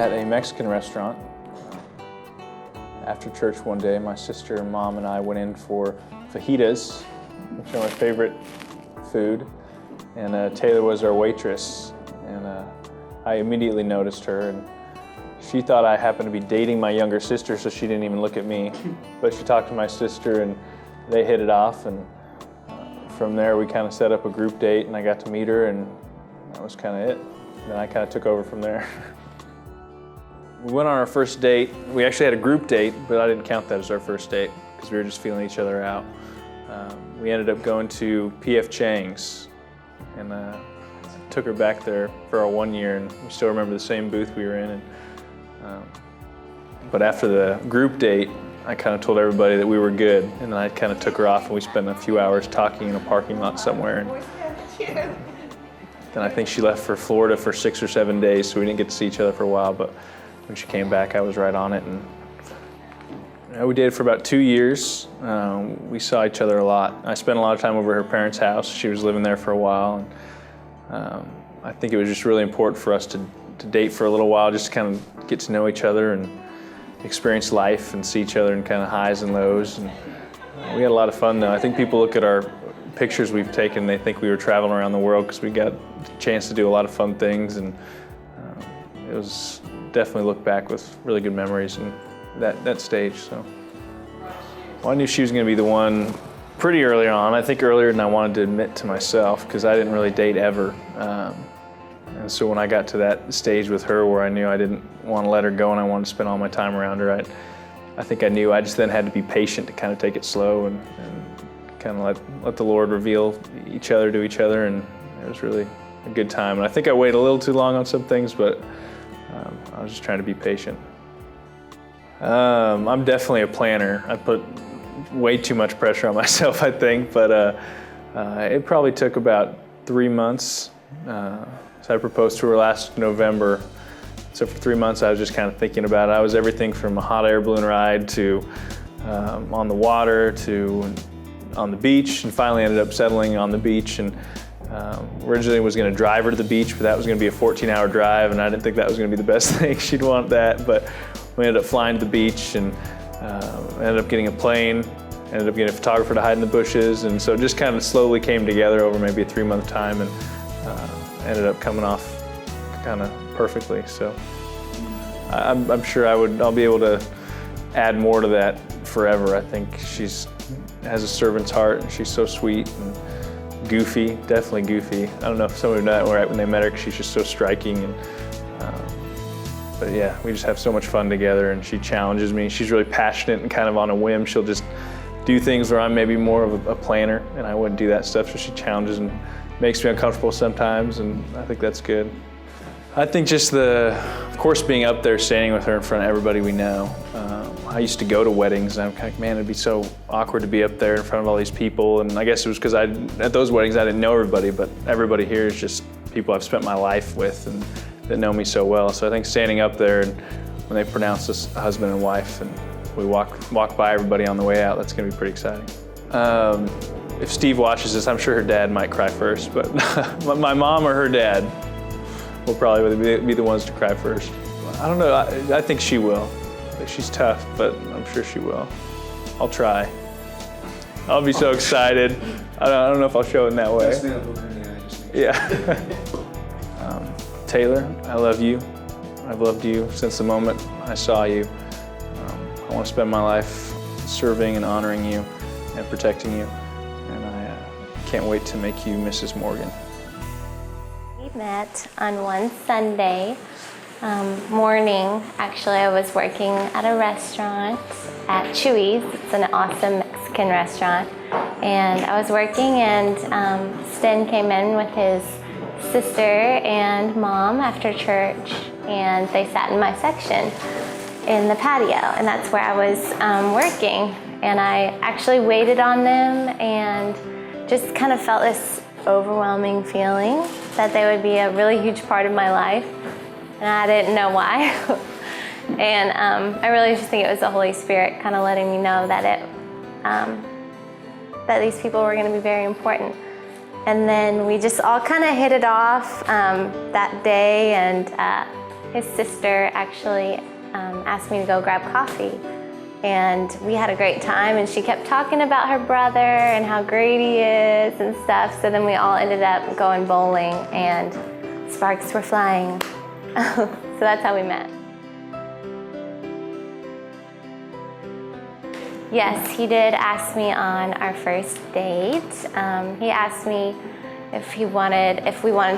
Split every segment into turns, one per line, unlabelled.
at a Mexican restaurant. After church one day, my sister, mom, and I went in for fajitas, which are my favorite food, and Taylor was our waitress, and I immediately noticed her, and she thought I happened to be dating my younger sister, so she didn't even look at me. But she talked to my sister, and they hit it off, and from there we kind of set up a group date, and I got to meet her, and that was kind of it. And then I kind of took over from there. We went on our first date. We actually had a group date, but I didn't count that as our first date because we were just feeling each other out. We ended up going to P.F. Chang's, and took her back there for our 1 year, and we still remember the same booth we were in. And, but after the group date, I kind of told everybody that we were good, and then I kind of took her off, and we spent a few hours talking in a parking lot somewhere. And then I think she left for Florida for 6 or 7 days, so we didn't get to see each other for a while, but when she came back, I was right on it. And we dated for about 2 years. We saw each other a lot. I spent a lot of time over at her parents' house. She was living there for a while. And, I think it was just really important for us to date for a little while, just to kind of get to know each other and experience life and see each other in kind of highs and lows. And we had a lot of fun though. I think people look at our pictures we've taken, they think we were traveling around the world because we got a chance to do a lot of fun things, and it was definitely look back with really good memories in that stage. So, well, I knew she was going to be the one pretty early on. I think earlier than I wanted to admit to myself, because I didn't really date ever. And so when I got to that stage with her where I knew I didn't want to let her go and I wanted to spend all my time around her, I think I knew I just then had to be patient to kind of take it slow and kind of let the Lord reveal each other to each other, and it was really a good time. And I think I waited a little too long on some things, but I was just trying to be patient. I'm definitely a planner. I put way too much pressure on myself, I think, but it probably took about 3 months. So I proposed to her last November. So for 3 months, I was just kind of thinking about it. I was everything from a hot air balloon ride to on the water to on the beach, and finally ended up settling on the beach. And originally was going to drive her to the beach, but that was going to be a 14-hour drive, and I didn't think that was going to be the best thing. She'd want that, but we ended up flying to the beach, and ended up getting a plane, ended up getting a photographer to hide in the bushes, and so it just kind of slowly came together over maybe a 3-month time, and ended up coming off kind of perfectly. So I'm sure I'll be able to add more to that forever. I think she's has a servant's heart, and she's so sweet and goofy, definitely goofy. I don't know if some of you know that when they met her, because she's just so striking. And but yeah, we just have so much fun together, and she challenges me. She's really passionate and kind of on a whim. She'll just do things where I'm maybe more of a planner, and I wouldn't do that stuff, so she challenges and makes me uncomfortable sometimes, and I think that's good. I think just of course, being up there, standing with her in front of everybody we know. I used to go to weddings, and I'm kind of, man, it'd be so awkward to be up there in front of all these people, and I guess it was because at those weddings I didn't know everybody, but everybody here is just people I've spent my life with and that know me so well. So I think standing up there, and when they pronounce us husband and wife, and we walk by everybody on the way out, that's gonna be pretty exciting. If Steve watches this, I'm sure her dad might cry first, but my mom or her dad will probably be the ones to cry first. I don't know, I think she will. She's tough, but I'm sure she will. I'll try. I'll be so excited. I don't know if I'll show it in that way. Yeah. Taylor, I love you. I've loved you since the moment I saw you. I want to spend my life serving and honoring you and protecting you. And I can't wait to make you Mrs. Morgan.
We met on one Sunday morning. Actually, I was working at a restaurant at Chewy's. It's an awesome Mexican restaurant. And I was working, and Sten came in with his sister and mom after church, and they sat in my section in the patio, and that's where I was working. And I actually waited on them and just kind of felt this overwhelming feeling that they would be a really huge part of my life, and I didn't know why. And I really just think it was the Holy Spirit kind of letting me know that that these people were going to be very important. And then we just all kind of hit it off that day, and his sister actually asked me to go grab coffee. And we had a great time, and she kept talking about her brother and how great he is and stuff. So then we all ended up going bowling, and sparks were flying. So that's how we met. Yes, he did ask me on our first date. He asked me if we wanted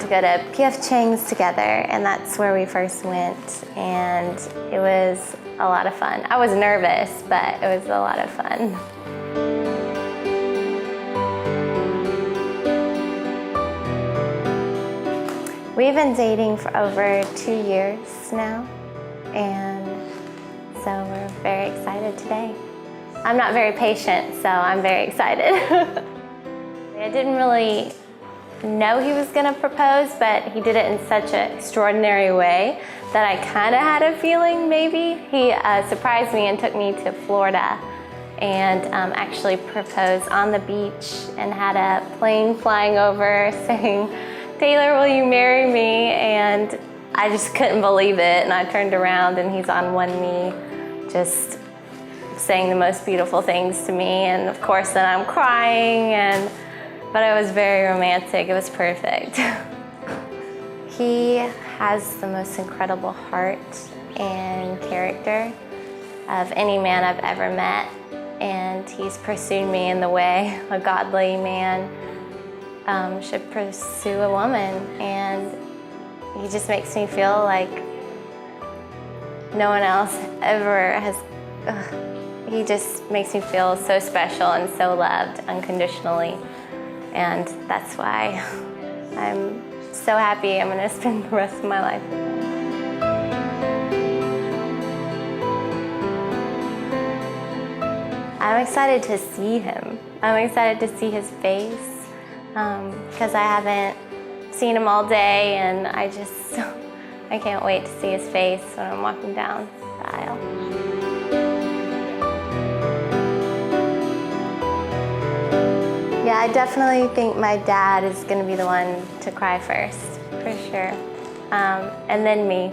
to go to P.F. Chang's together, and that's where we first went, and it was a lot of fun. I was nervous, but it was a lot of fun. We've been dating for over 2 years now, and so we're very excited today. I'm not very patient, so I'm very excited. I didn't really know he was gonna propose, but he did it in such an extraordinary way that I kind of had a feeling maybe. He surprised me and took me to Florida and actually proposed on the beach and had a plane flying over saying, "Taylor, will you marry me?" And I just couldn't believe it, and I turned around and he's on one knee just saying the most beautiful things to me, and of course then I'm crying, but it was very romantic. It was perfect. He has the most incredible heart and character of any man I've ever met, and he's pursued me in the way a godly man should pursue a woman, and he just makes me feel like no one else ever has. He just makes me feel so special and so loved unconditionally, and that's why I'm so happy I'm gonna spend the rest of my life with him. I'm excited to see him. I'm excited to see his face because I haven't seen him all day, and I can't wait to see his face when I'm walking down the aisle. Yeah, I definitely think my dad is going to be the one to cry first, for sure. And then me,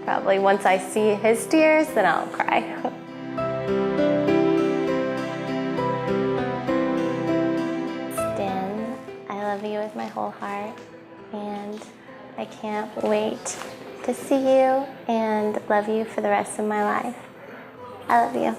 probably. Once I see his tears, then I'll cry. Sten, I love you with my whole heart, and I can't wait to see you and love you for the rest of my life. I love you.